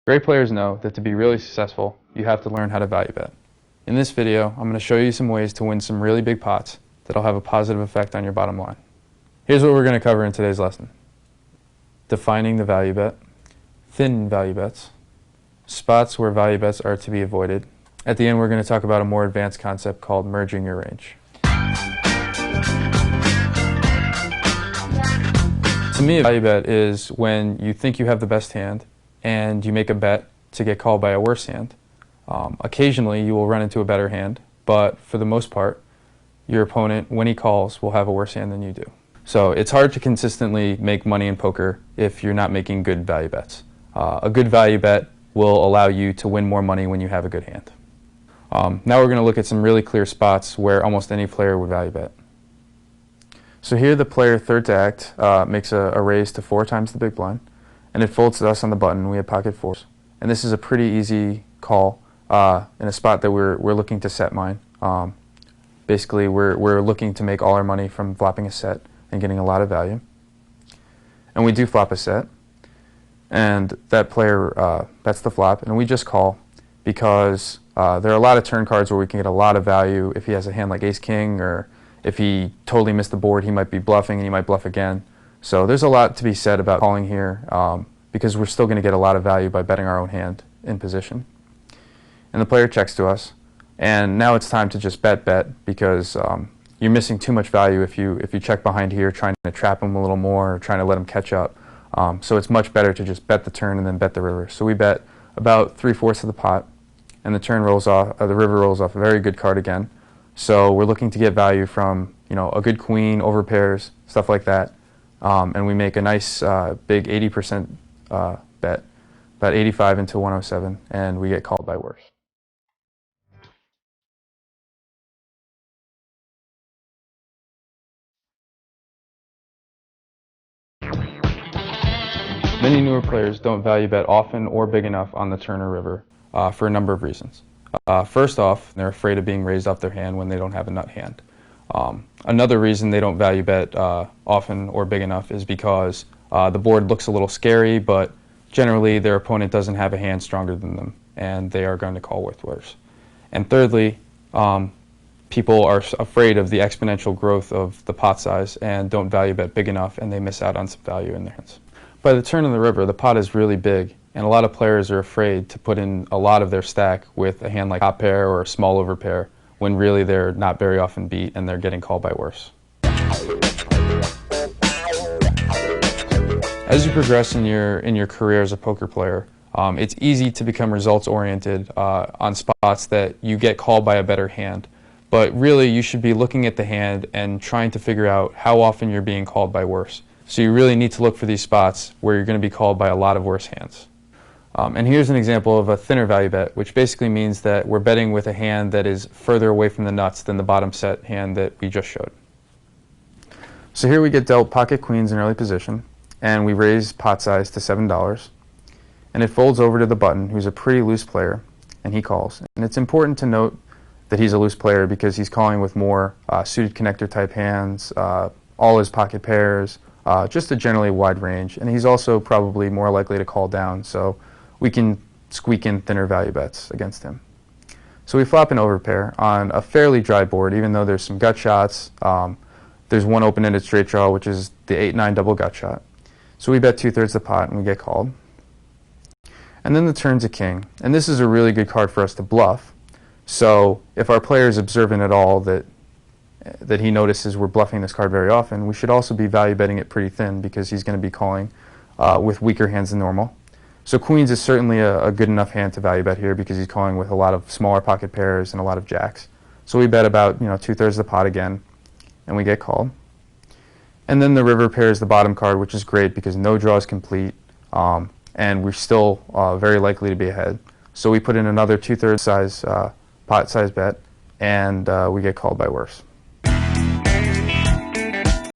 Great players know that to be really successful, you have to learn how to value bet. In this video, I'm going to show you some ways to win some really big pots that'll have a positive effect on your bottom line. Here's what we're going to cover in today's lesson. Defining the value bet, thin value bets, spots where value bets are to be avoided. At the end, we're going to talk about a more advanced concept called merging your range. To me, a value bet is when you think you have the best hand and you make a bet to get called by a worse hand. Occasionally, you will run into a better hand, but for the most part, your opponent, when he calls, will have a worse hand than you do. So it's hard to consistently make money in poker if you're not making good value bets. A good value bet will allow you to win more money when you have a good hand. Now we're going to look at some really clear spots where almost any player would value bet. So here the player third to act makes a raise to 4 times the big blind, and it folds to us on the button. We have pocket fours. And this is a pretty easy call in a spot that we're looking to set mine. Basically, we're looking to make all our money from flopping a set and getting a lot of value. And we do flop a set, and that player bets the flop, and we just call because there are a lot of turn cards where we can get a lot of value. If he has a hand like ace-king, or if he totally missed the board, he might be bluffing and he might bluff again. So there's a lot to be said about calling here because we're still going to get a lot of value by betting our own hand in position. And the player checks to us, and now it's time to just bet because you're missing too much value if you check behind here trying to trap him a little more or trying to let him catch up. So it's much better to just bet the turn and then bet the river. So we bet about 3/4 of the pot, and the turn rolls off, the river rolls off a very good card again. So we're looking to get value from a good queen, over pairs, stuff like that. And we make a nice big 80% bet, about 85 into 107, and we get called by worse. Many newer players don't value bet often or big enough on the turn or river for a number of reasons. First off, they're afraid of being raised off their hand when they don't have a nut hand. Another reason they don't value bet often or big enough is because the board looks a little scary, but generally their opponent doesn't have a hand stronger than them, and they are going to call with worse. And thirdly, people are afraid of the exponential growth of the pot size and don't value bet big enough, and they miss out on some value in their hands. By the turn of the river, the pot is really big, and a lot of players are afraid to put in a lot of their stack with a hand like top pair or a small overpair, when really they're not very often beat and they're getting called by worse. As you progress in your career as a poker player, it's easy to become results-oriented on spots that you get called by a better hand. But really, you should be looking at the hand and trying to figure out how often you're being called by worse. So you really need to look for these spots where you're going to be called by a lot of worse hands. And here's an example of a thinner value bet, which basically means that we're betting with a hand that is further away from the nuts than the bottom set hand that we just showed. So here we get dealt pocket queens in early position, and we raise pot size to $7. And it folds over to the button, who's a pretty loose player, and he calls. And it's important to note that he's a loose player because he's calling with more suited connector type hands, all his pocket pairs, just a generally wide range. And he's also probably more likely to call down, so we can squeak in thinner value bets against him. So we flop an overpair on a fairly dry board, even though there's some gut shots. There's one open-ended straight draw, which is the 8-9 double gut shot. So we bet 2/3 the pot and we get called. And then the turn's a king. And this is a really good card for us to bluff. So if our player is observant at all that he notices we're bluffing this card very often, we should also be value betting it pretty thin because he's going to be calling with weaker hands than normal. So queens is certainly a good enough hand to value bet here because he's calling with a lot of smaller pocket pairs and a lot of jacks. So we bet about 2/3 the pot again, and we get called. And then the river pair is the bottom card, which is great because no draw is complete, and we're still very likely to be ahead. So we put in another 2/3 size pot size bet, and we get called by worse.